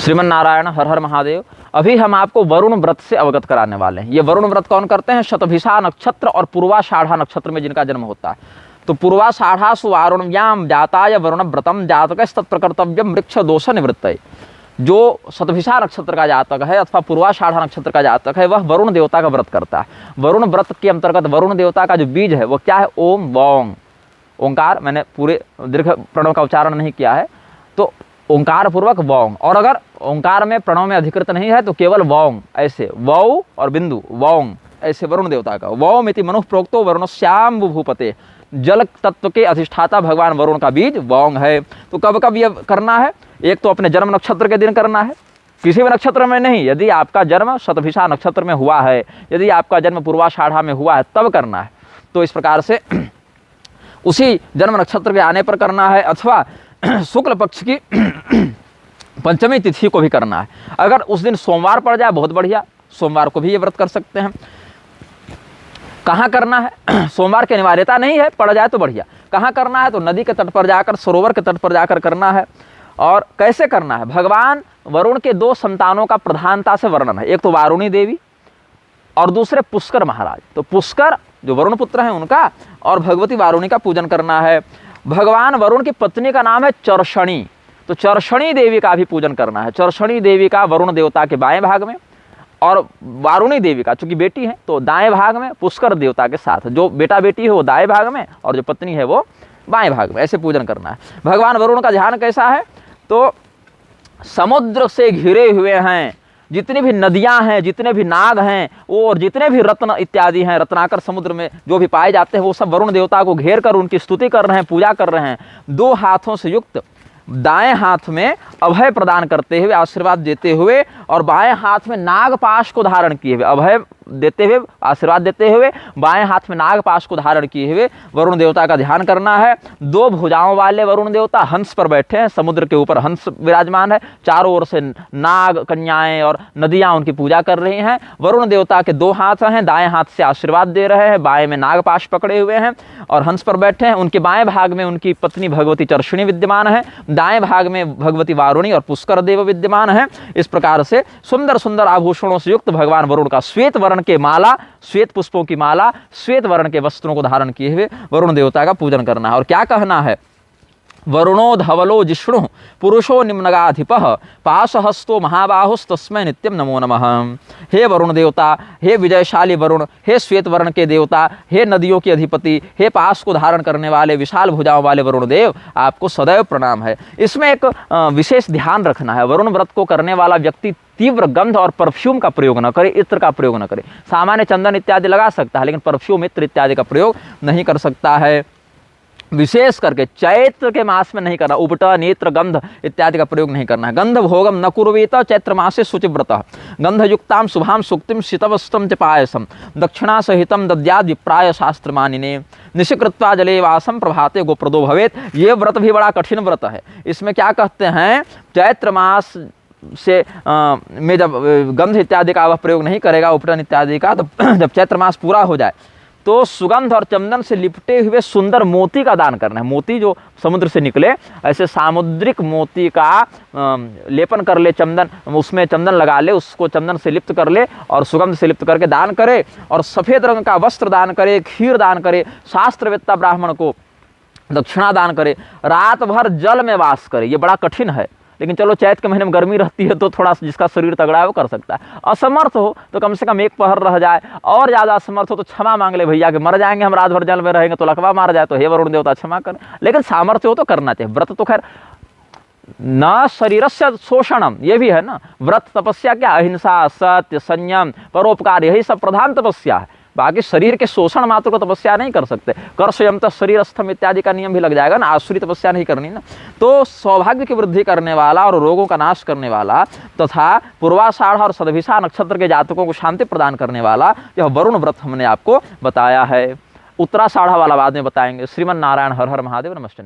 श्रीमन नारायण हर हर महादेव। अभी हम आपको वरुण व्रत से अवगत कराने वाले हैं। ये वरुण व्रत कौन करते हैं? शतभिषा नक्षत्र और पूर्वाषाढ़ा नक्षत्र में जिनका जन्म होता है। तो पूर्वाषाढ़ासु वारुण्याम जाताय वरुण व्रतम जातकस्तत्प्रकर्तव्यम वृक्ष दोष निवृत्त। जो शतभिषा नक्षत्र का जातक है अथवा पूर्वाषाढ़ा नक्षत्र का जातक है वह वरुण देवता का व्रत करता है। वरुण व्रत के अंतर्गत वरुण देवता का जो बीज है वो क्या है? ओम वोंग ओंकार। मैंने पूरे दीर्घ प्रणव का उच्चारण नहीं किया है, तो ओंकार पूर्वक वोंग। और अगर ओंकार में प्रणव में अधिकृत नहीं है तो केवल वोंग, ऐसे वौ और बिंदु वोंग, ऐसे वरुण देवता का। वौम इति मनुः प्रोक्तो वरुणस्याम भूपते। जल तत्व के अधिष्ठाता भगवान वरुण का बीज वोंग है। तो कब कब यह करना है? एक तो अपने जन्म नक्षत्र के दिन करना है, किसी भी नक्षत्र में नहीं। यदि आपका जन्म शतभिषा नक्षत्र में हुआ है, यदि आपका जन्म पूर्वाषाढ़ा में हुआ है तब करना है। तो इस प्रकार से उसी जन्म नक्षत्र के आने पर करना है, अथवा शुक्ल पक्ष की पंचमी तिथि को भी करना है। अगर उस दिन सोमवार पड़ जाए बहुत बढ़िया, सोमवार को भी ये व्रत कर सकते हैं। कहाँ करना है? सोमवार की अनिवार्यता नहीं है, पड़ जाए तो बढ़िया। कहाँ करना है? तो नदी के तट पर जाकर, सरोवर के तट पर जाकर करना है। और कैसे करना है? भगवान वरुण के दो संतानों का प्रधानता से वर्णन है। एक तो वारुणी देवी और दूसरे पुष्कर महाराज। तो पुष्कर जो वरुण पुत्र हैं उनका और भगवती वारुणी का पूजन करना है। भगवान वरुण की पत्नी का नाम है चर्षणी, तो चर्षणी देवी का भी पूजन करना है। चर्षणी देवी का वरुण देवता के बाएं भाग में और वारुणी देवी का चूंकि बेटी है तो दाएं भाग में पुष्कर देवता के साथ। जो बेटा बेटी है वो दाएं भाग में और जो पत्नी है वो बाएं भाग में, ऐसे पूजन करना है। भगवान वरुण का ध्यान कैसा है? तो समुद्र से घिरे हुए हैं, जितनी भी नदियां हैं, जितने भी नाग हैं और जितने भी रत्न इत्यादि हैं, रत्नाकर समुद्र में जो भी पाए जाते हैं वो सब वरुण देवता को घेर कर उनकी स्तुति कर रहे हैं, पूजा कर रहे हैं। दो हाथों से युक्त दाएं हाथ में अभय प्रदान करते हुए, आशीर्वाद देते हुए, और बाएं हाथ में नागपाश को धारण किए हुए, अभय देते हुए, आशीर्वाद देते हुए, बाएं हाथ में नागपाश को धारण किए हुए वरुण देवता का ध्यान करना है। दो भुजाओं वाले वरुण देवता हंस पर बैठे हैं, समुद्र के ऊपर हंस विराजमान है। चारों ओर से नाग कन्याएं और नदियां उनकी पूजा कर रही हैं। वरुण देवता के दो हाथ हैं, दाएं हाथ से आशीर्वाद दे रहे हैं, बाएं में नागपाश पकड़े हुए हैं और हंस पर बैठे हैं। उनके बाएं भाग में उनकी पत्नी भगवती चर्षणी विद्यमान है, दाएं भाग में भगवती वारुणी और पुष्कर देव विद्यमान है। इस प्रकार से सुंदर सुंदर आभूषणों से युक्त भगवान वरुण का श्वेत वर्ण के माला, श्वेत पुष्पों की माला, श्वेत वर्ण के वस्त्रों को धारण किए हुए वरुण देवता का पूजन करना है। और क्या कहना है? वरुणो धवलो जिष्णु पुरुषो निम्नगाधिपः पाशहस्तो महाबाहुस्तस्मै नित्यम नमो नमः। हे वरुण देवता, हे विजयशाली वरुण, हे श्वेत वर्ण के देवता, हे नदियों के अधिपति, हे पाश को धारण करने वाले विशाल भुजाओं वाले वरुण देव, आपको सदैव प्रणाम है। इसमें एक विशेष ध्यान रखना है। वरुण व्रत को करने वाला व्यक्ति तीव्र गंध और परफ्यूम का प्रयोग न करे, इत्र का प्रयोग न करे। सामान्य चंदन इत्यादि लगा सकता है लेकिन परफ्यूम, इत्र इत्यादि का प्रयोग नहीं कर सकता है। विशेष करके चैत्र के मास में नहीं करना। उपट, नेत्र, गंध इत्यादि का प्रयोग नहीं करना है। गंध भोगम न कुर्वेत चैत्र मासे शुचिव्रत। गंधयुक्तां शुभां सुक्तिं शीतवस्त्रं च पायसं दक्षिणा सहितं दद्याद् विप्राय शास्त्र मानिने निशिकृत्वा जले वासम प्रभाते गोप्रदो भवेत। ये व्रत भी बड़ा कठिन व्रत है। इसमें क्या कहते हैं? चैत्र मास से में जब गंध इत्यादि का वह प्रयोग नहीं करेगा, उपटन इत्यादि का, तो जब चैत्र मास पूरा हो जाए तो सुगंध और चंदन से लिपटे हुए सुंदर मोती का दान करना है। मोती जो समुद्र से निकले, ऐसे सामुद्रिक मोती का लेपन कर ले, चंदन, उसमें चंदन लगा ले, उसको चंदन से लिप्त कर ले और सुगंध से लिप्त करके दान करे। और सफ़ेद रंग का वस्त्र दान करे, खीर दान करे, शास्त्रवेत्ता ब्राह्मण को दक्षिणा दान करे, रात भर जल में वास करे। ये बड़ा कठिन है लेकिन चलो चैत के महीने में गर्मी रहती है तो थोड़ा जिसका शरीर तगड़ा है वो कर सकता है। असमर्थ हो तो कम से कम एक पहर रह जाए, और ज़्यादा असमर्थ हो तो क्षमा मांग ले, भैया कि मर जाएंगे हम, रात भर जल में रहेंगे तो लकवा मार जाए, तो हे वरुण देवता क्षमा कर। लेकिन सामर्थ्य हो तो करना चाहिए। व्रत तो खैर न शरीरस्य शोषणम, ये भी है ना। व्रत तपस्या क्या? अहिंसा, सत्य, संयम, परोपकार, यही सब प्रधान तपस्या है। बाकी शरीर के शोषण मात्र को तपस्या नहीं कर सकते। कर स्वयं तक शरीरस्थम इत्यादि का नियम भी लग जाएगा ना, आसुरी तपस्या नहीं करनी ना। तो सौभाग्य की वृद्धि करने वाला और रोगों का नाश करने वाला तथा पूर्वाषाढ़ और शतभिषा नक्षत्र के जातकों को शांति प्रदान करने वाला यह वरुण व्रत हमने आपको बताया है। उत्तराषाढ़ा वाला बाद में बताएंगे। श्रीमन नारायण हर हर महादेव। नमस्ते।